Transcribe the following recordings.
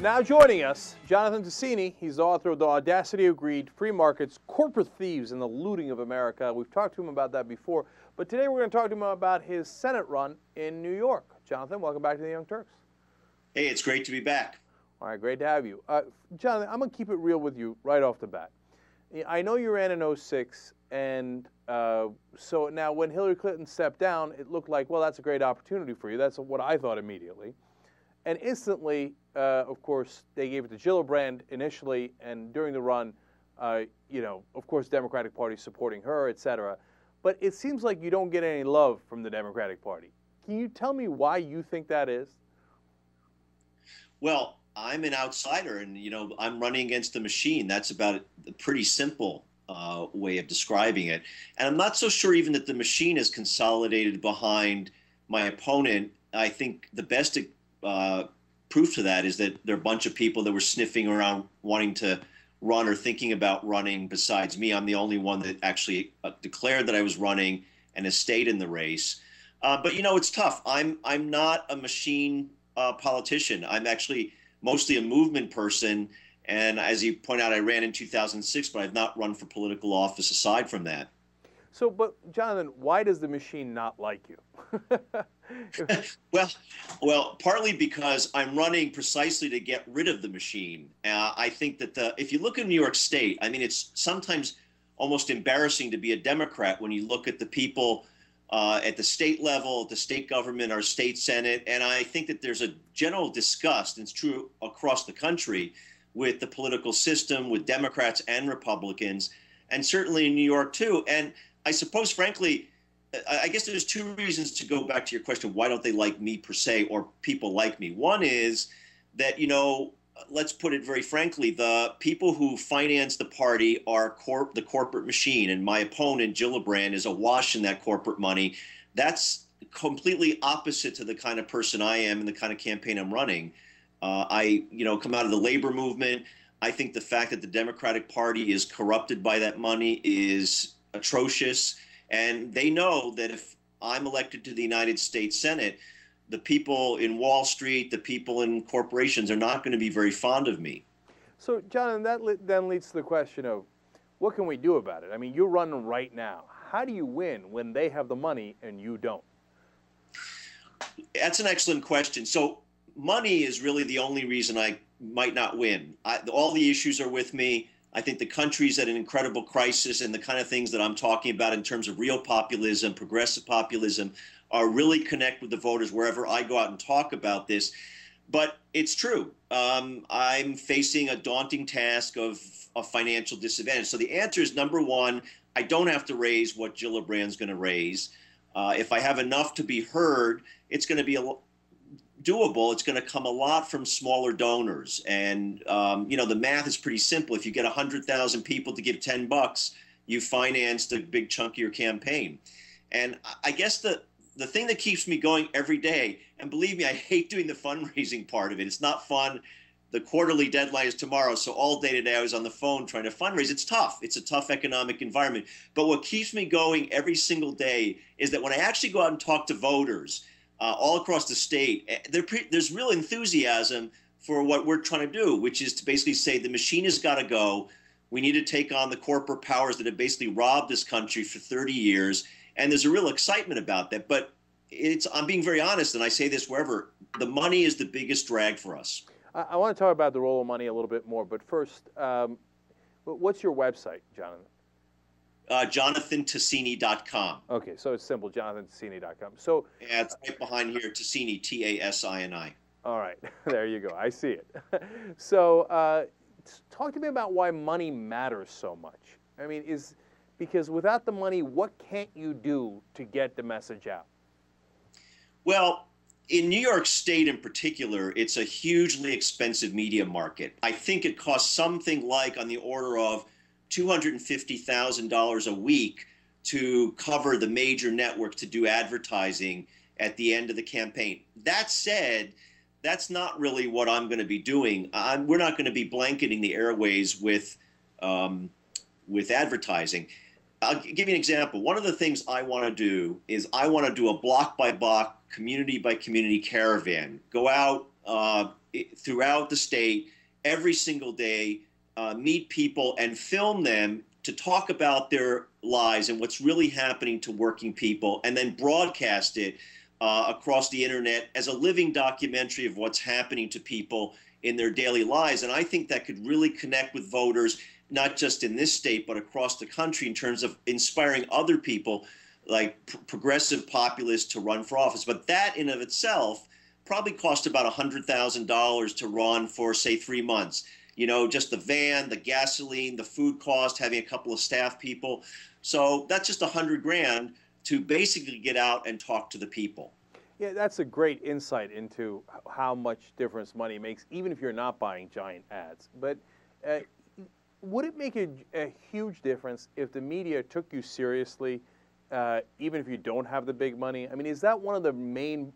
Now joining us, Jonathon Tasini. He's the author of The Audacity of Greed, Free Markets, Corporate Thieves, and the Looting of America. We've talked to him about that before, but today we're going to talk to him about his Senate run in New York. Jonathon, welcome back to the Young Turks. Hey, it's great to be back. All right, great to have you. Jonathon, I'm going to keep it real with you right off the bat. I know you ran in 06, and so now when Hillary Clinton stepped down, it looked like, well, that's a great opportunity for you. That's what I thought immediately. And instantly, of course, they gave it to Gillibrand initially, and during the run, of course, Democratic Party supporting her, et cetera. But it seems like you don't get any love from the Democratic Party. Can you tell me why you think that is? Well, I'm an outsider, and I'm running against the machine. That's about a pretty simple way of describing it. And I'm not so sure even that the machine is consolidated behind my opponent. I think the best proof to that is that there are a bunch of people that were sniffing around wanting to run or thinking about running besides me. I'm the only one that actually declared that I was running and has stayed in the race. But it's tough. I'm not a machine politician. I'm actually mostly a movement person. And as you point out, I ran in 2006, but I've not run for political office aside from that. So, but Jonathon, why does the machine not like you? Well, partly because I'm running precisely to get rid of the machine. I think that if you look in New York State, I mean, it's sometimes almost embarrassing to be a Democrat when you look at the people at the state level, the state government, our state Senate. And I think that there's a general disgust, and it's true across the country, with the political system, with Democrats and Republicans, and certainly in New York too. And I suppose, frankly, I guess there's two reasons to go back to your question. Why don't they like me per se, or people like me? One is that, let's put it very frankly, the people who finance the party are the corporate machine. And my opponent, Gillibrand, is awash in that corporate money. That's completely opposite to the kind of person I am and the kind of campaign I'm running. I come out of the labor movement. I think the fact that the Democratic Party is corrupted by that money is atrocious. And they know that if I'm elected to the United States Senate, the people in Wall Street, the people in corporations are not going to be very fond of me. So, John, that then leads to the question of what can we do about it? I mean, you're running right now. How do you win when they have the money and you don't? That's an excellent question. So money is really the only reason I might not win. All the issues are with me. I think the country's at an incredible crisis, and the kind of things that I'm talking about in terms of real populism, progressive populism, are really connect with the voters wherever I go out and talk about this. But it's true. I'm facing a daunting task of financial disadvantage. So the answer is, number one, I don't have to raise what Gillibrand's going to raise. If I have enough to be heard, it's going to be doable. It's going to come a lot from smaller donors. And, the math is pretty simple. If you get 100,000 people to give $10, you financed a big chunk of your campaign. And I guess the thing that keeps me going every day, and believe me, I hate doing the fundraising part of it. It's not fun. The quarterly deadline is tomorrow. So all day today I was on the phone trying to fundraise. It's tough. It's a tough economic environment. But what keeps me going every single day is that when I actually go out and talk to voters, all across the state, there's real enthusiasm for what we're trying to do, which is to basically say the machine has got to go. We need to take on the corporate powers that have basically robbed this country for 30 years. And there's a real excitement about that. But I'm being very honest, and I say this wherever, the money is the biggest drag for us. I want to talk about the role of money a little bit more. But first, what's your website, Jonathon? JonathonTasini.com. Okay, so it's simple, JonathonTasini.com. So yeah, it's right behind here, Tasini, Tasini. All right, there you go. I see it. So talk to me about why money matters so much. I mean, because without the money, what can't you do to get the message out? Well, in New York State in particular, it's a hugely expensive media market. I think it costs something like on the order of $250,000 a week to cover the major network to do advertising at the end of the campaign. That said, that's not really what I'm going to be doing. We're not going to be blanketing the airways with advertising. I'll give you an example. One of the things I want to do is I want to do a block by block, community by community caravan. Go out throughout the state every single day, meet people and film them to talk about their lives and what's really happening to working people, and then broadcast it across the internet as a living documentary of what's happening to people in their daily lives. And I think that could really connect with voters, not just in this state, but across the country, in terms of inspiring other people like progressive populists to run for office. But that in of itself probably cost about $100,000 to run for, say, 3 months. You know, just the van, the gasoline, the food cost, having a couple of staff people. So that's just $100,000 to basically get out and talk to the people. Yeah, that's a great insight into how much difference money makes, even if you're not buying giant ads. But would it make a huge difference if the media took you seriously, even if you don't have the big money? I mean, is that one of the main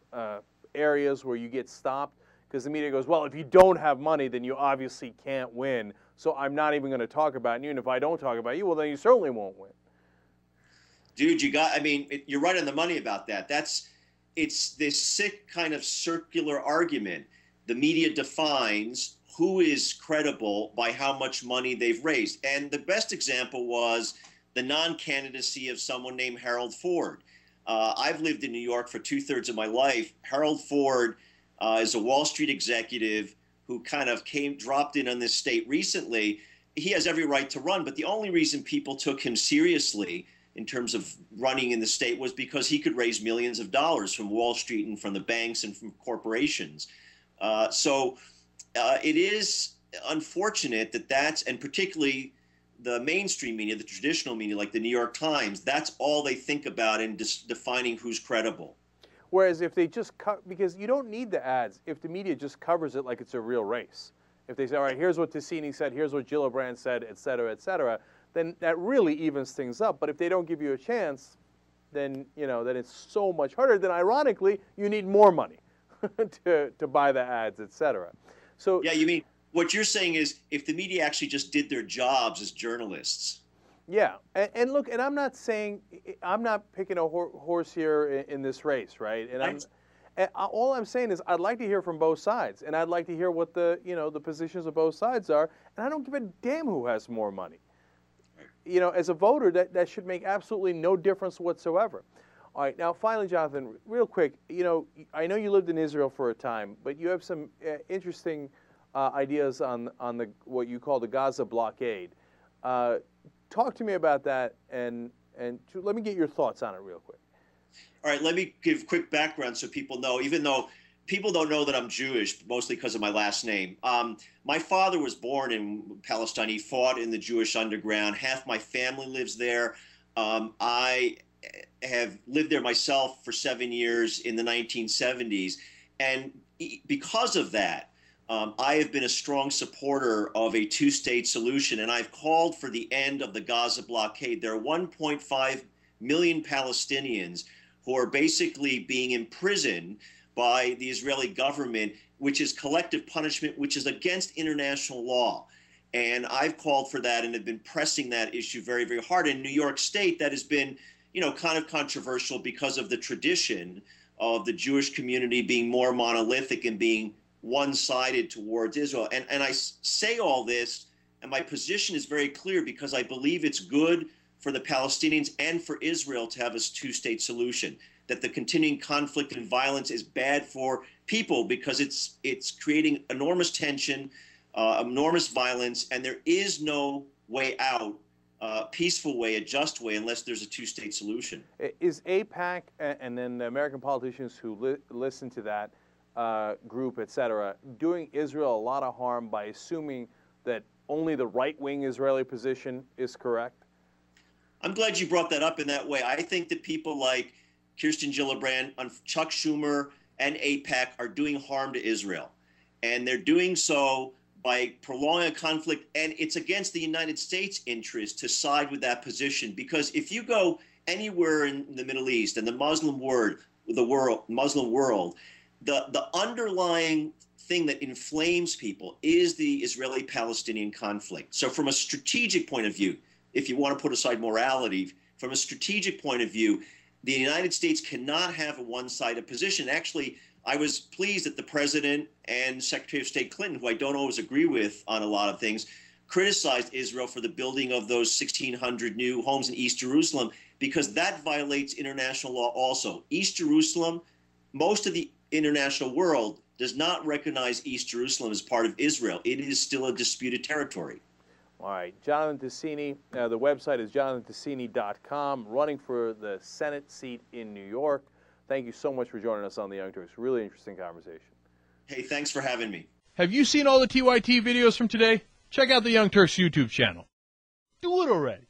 areas where you get stopped? Because the media goes, well, if you don't have money, then you obviously can't win. So I'm not even going to talk about you. And if I don't talk about you, well, then you certainly won't win. Dude, you're right on the money about that. It's this sick kind of circular argument. The media defines who is credible by how much money they've raised. And the best example was the non-candidacy of someone named Harold Ford. I've lived in New York for 2/3 of my life. Harold Ford is a Wall Street executive who kind of dropped in on this state recently. He has every right to run, but the only reason people took him seriously in terms of running in the state was because he could raise millions of dollars from Wall Street and from the banks and from corporations. So it is unfortunate and particularly the mainstream media, the traditional media, like the New York Times, that's all they think about in defining who's credible. Whereas if they just because you don't need the ads, if the media just covers it like it's a real race. If they say, all right, here's what Tasini said, here's what Gillibrand said, et cetera, then that really evens things up. But if they don't give you a chance, then, then it's so much harder. Then ironically, you need more money to buy the ads, et cetera. So yeah, you mean, what you're saying is if the media actually just did their jobs as journalists. Yeah, and look, and I'm not picking a horse here in this race, right? And all I'm saying is I'd like to hear from both sides, and I'd like to hear what the positions of both sides are, and I don't give a damn who has more money. As a voter, that should make absolutely no difference whatsoever. All right, now finally, Jonathon, real quick, I know you lived in Israel for a time, but you have some interesting ideas on what you call the Gaza blockade. Talk to me about that, and let me get your thoughts on it real quick. All right, let me give quick background so people know, even though people don't know that I'm Jewish, mostly because of my last name. My father was born in Palestine. He fought in the Jewish underground. Half my family lives there. I have lived there myself for 7 years in the 1970s. And because of that, I have been a strong supporter of a two-state solution, and I've called for the end of the Gaza blockade. There are 1.5 million Palestinians who are basically being imprisoned by the Israeli government, which is collective punishment, which is against international law. And I've called for that and have been pressing that issue very, very hard. In New York State, that has been, kind of controversial because of the tradition of the Jewish community being more monolithic and being one-sided towards Israel. And I say all this, and my position is very clear because I believe it's good for the Palestinians and for Israel to have a two-state solution, that the continuing conflict and violence is bad for people because it's creating enormous tension, enormous violence, and there is no way out, peaceful way, a just way, unless there's a two-state solution. Is AIPAC and then the American politicians who listen to that group, et cetera, doing Israel a lot of harm by assuming that only the right-wing Israeli position is correct? I'm glad you brought that up in that way. I think that people like Kirsten Gillibrand, Chuck Schumer, and AIPAC are doing harm to Israel. And they're doing so by prolonging a conflict, and it's against the United States' interest to side with that position. Because if you go anywhere in the Middle East and the Muslim world, the underlying thing that inflames people is the Israeli-Palestinian conflict. So from a strategic point of view, if you want to put aside morality, from a strategic point of view, the United States cannot have a one-sided position. Actually, I was pleased that the president and Secretary of State Clinton, who I don't always agree with on a lot of things, criticized Israel for the building of those 1,600 new homes in East Jerusalem, because that violates international law also. East Jerusalem, most of the international world does not recognize East Jerusalem as part of Israel. It is still a disputed territory. All right, Jonathon Tasini, the website is jonathantasini.com, running for the Senate seat in New York. Thank you so much for joining us on the Young Turks. Really interesting conversation. Hey, thanks for having me. Have you seen all the TYT videos from today? Check out the Young Turks YouTube channel. Do it already.